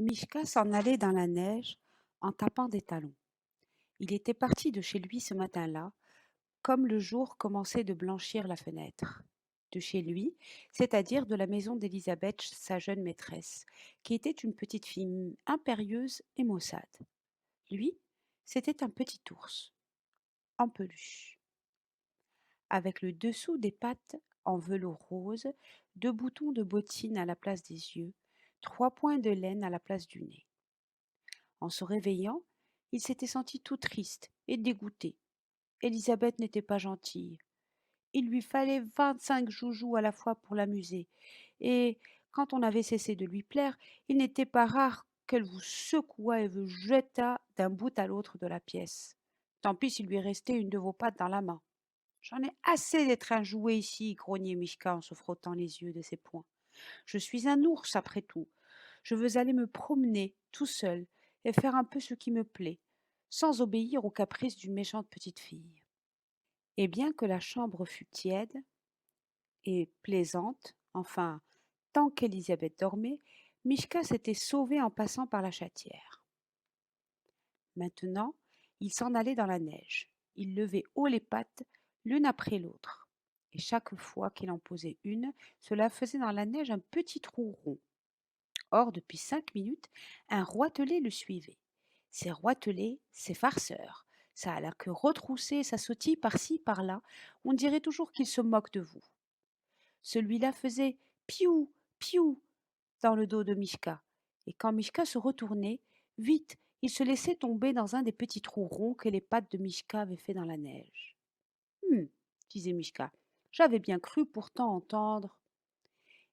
Mishka s'en allait dans la neige en tapant des talons. Il était parti de chez lui ce matin-là, comme le jour commençait de blanchir la fenêtre. De chez lui, c'est-à-dire de la maison d'Élisabeth, sa jeune maîtresse, qui était une petite fille impérieuse et maussade. Lui, c'était un petit ours, en peluche, avec le dessous des pattes en velours rose, 2 boutons de bottines à la place des yeux, 3 points de laine à la place du nez. En se réveillant, il s'était senti tout triste et dégoûté. Élisabeth n'était pas gentille. Il lui fallait 25 joujoux à la fois pour l'amuser, et quand on avait cessé de lui plaire, il n'était pas rare qu'elle vous secouât et vous jetât d'un bout à l'autre de la pièce. Tant pis s'il lui restait une de vos pattes dans la main. J'en ai assez d'être un jouet ici, grognait Mishka en se frottant les yeux de ses poings. Je suis un ours après tout. Je veux aller me promener tout seul et faire un peu ce qui me plaît, sans obéir aux caprices d'une méchante petite fille. Et bien que la chambre fût tiède et plaisante, enfin, tant qu'Élisabeth dormait, Mishka s'était sauvé en passant par la chatière. Maintenant, il s'en allait dans la neige. Il levait haut les pattes, l'une après l'autre. Et chaque fois qu'il en posait une, cela faisait dans la neige un petit trou rond. Or, depuis 5 minutes, un roitelet le suivait. Ces roitelets, ces farceurs, ça a la queue retroussée, ça sautille par-ci, par-là, on dirait toujours qu'il se moque de vous. Celui-là faisait piou, piou dans le dos de Mishka, et quand Mishka se retournait, vite, il se laissait tomber dans un des petits trous ronds que les pattes de Mishka avaient fait dans la neige. Disait Mishka, j'avais bien cru pourtant entendre.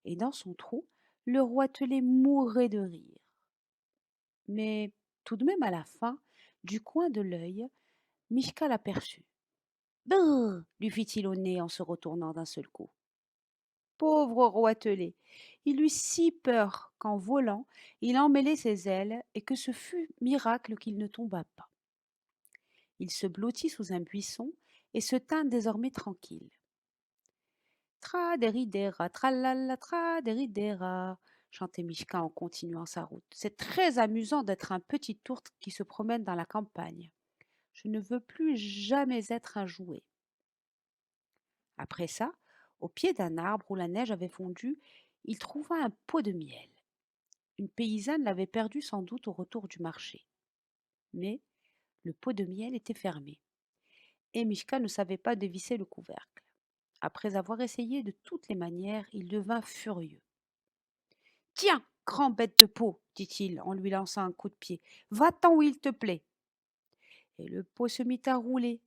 Et dans son trou, le roitelet mourait de rire. Mais tout de même à la fin, du coin de l'œil, Mishka l'aperçut. Brrr lui fit-il au nez en se retournant d'un seul coup. Pauvre roitelet, il eut si peur qu'en volant, il emmêlait ses ailes et que ce fut miracle qu'il ne tomba pas. Il se blottit sous un buisson et se tint désormais tranquille. Tra-déridera, tralala, tra-déridera, chantait Mishka en continuant sa route. C'est très amusant d'être un petit ours qui se promène dans la campagne. Je ne veux plus jamais être un jouet. Après ça, au pied d'un arbre où la neige avait fondu, il trouva un pot de miel. Une paysanne l'avait perdu sans doute au retour du marché. Mais le pot de miel était fermé, et Mishka ne savait pas dévisser le couvercle. Après avoir essayé de toutes les manières, il devint furieux. Tiens, grand bête de peau, dit-il en lui lançant un coup de pied, va-t'en où il te plaît. Et le pot se mit à rouler,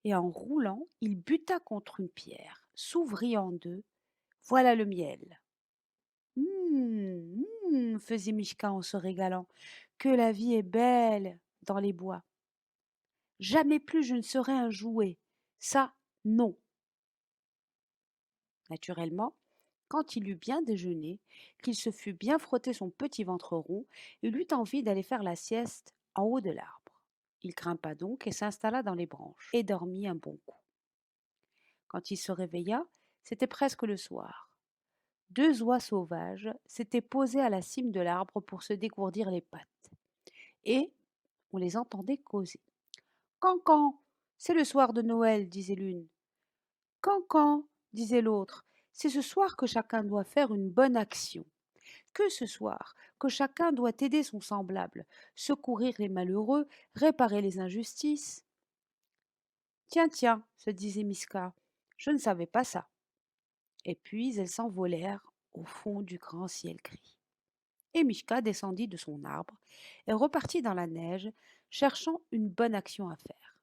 et en roulant, il buta contre une pierre, s'ouvrit en deux. Voilà le miel. Faisait Mishka en se régalant. Que la vie est belle dans les bois. Jamais plus je ne serai un jouet. Ça, non. Naturellement, quand il eut bien déjeuné, qu'il se fut bien frotté son petit ventre rond, il eut envie d'aller faire la sieste en haut de l'arbre. Il grimpa donc et s'installa dans les branches, et dormit un bon coup. Quand il se réveilla, c'était presque le soir. 2 oies sauvages s'étaient posées à la cime de l'arbre pour se dégourdir les pattes, et on les entendait causer. Cancan, c'est le soir de Noël, disait l'une. Cancan, disait l'autre, c'est ce soir que chacun doit faire une bonne action. Que ce soir, que chacun doit aider son semblable, secourir les malheureux, réparer les injustices. Tiens, tiens, se disait Miska, je ne savais pas ça. Et puis elles s'envolèrent au fond du grand ciel gris. Et Mishka descendit de son arbre et repartit dans la neige, cherchant une bonne action à faire.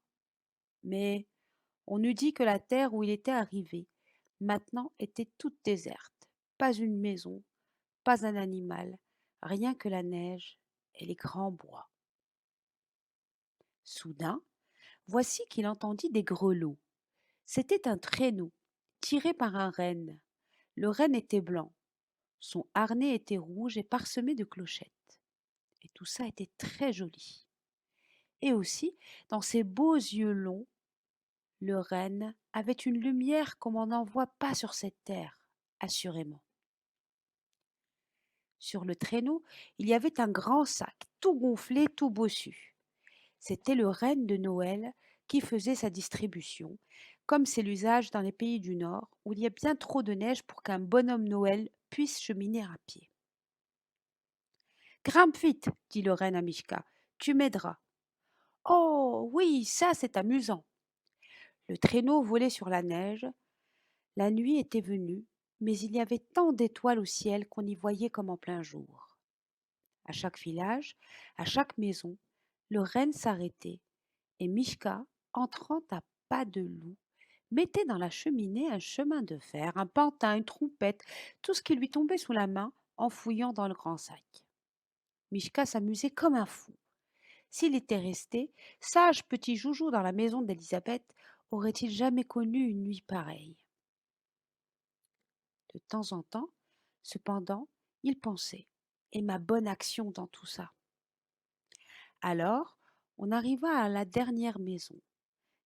Mais on eût dit que la terre où il était arrivé, maintenant était toute déserte. Pas une maison, pas un animal, rien que la neige et les grands bois. Soudain, voici qu'il entendit des grelots. C'était un traîneau, tiré par un renne. Le renne était blanc, son harnais était rouge et parsemé de clochettes. Et tout ça était très joli. Et aussi, dans ses beaux yeux longs, le renne avait une lumière comme on n'en voit pas sur cette terre, assurément. Sur le traîneau, il y avait un grand sac, tout gonflé, tout bossu. C'était le renne de Noël qui faisait sa distribution, comme c'est l'usage dans les pays du Nord, où il y a bien trop de neige pour qu'un bonhomme Noël puisse cheminer à pied. Grimpe vite, dit le renne à Mishka, tu m'aideras. Oh oui, ça c'est amusant. Le traîneau volait sur la neige, la nuit était venue, mais il y avait tant d'étoiles au ciel qu'on y voyait comme en plein jour. À chaque village, à chaque maison, le renne s'arrêtait et Mishka, entrant à pas de loup, mettait dans la cheminée un chemin de fer, un pantin, une trompette, tout ce qui lui tombait sous la main en fouillant dans le grand sac. Mishka s'amusait comme un fou. S'il était resté, sage petit joujou dans la maison d'Élisabeth, aurait-il jamais connu une nuit pareille? De temps en temps, cependant, il pensait: et ma bonne action dans tout ça? Alors, on arriva à la dernière maison.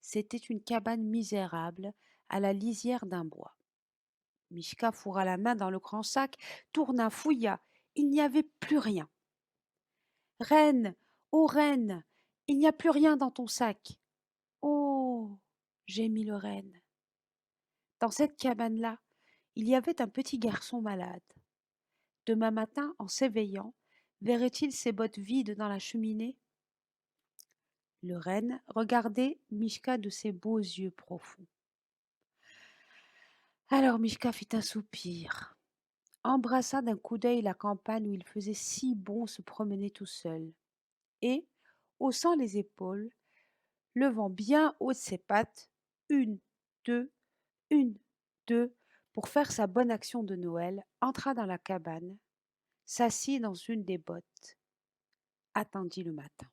C'était une cabane misérable à la lisière d'un bois. Mishka fourra la main dans le grand sac, tourna, fouilla. Il n'y avait plus rien. Reine, ô reine, il n'y a plus rien dans ton sac. Oh, gémit le renne. Dans cette cabane-là, il y avait un petit garçon malade. Demain matin, en s'éveillant, verrait-il ses bottes vides dans la cheminée? Le renne regardait Mishka de ses beaux yeux profonds. Alors Mishka fit un soupir, embrassa d'un coup d'œil la campagne où il faisait si bon se promener tout seul, et, haussant les épaules, levant bien haut ses pattes, une, deux, une, deux, pour faire sa bonne action de Noël, entra dans la cabane, s'assit dans une des bottes, attendit le matin.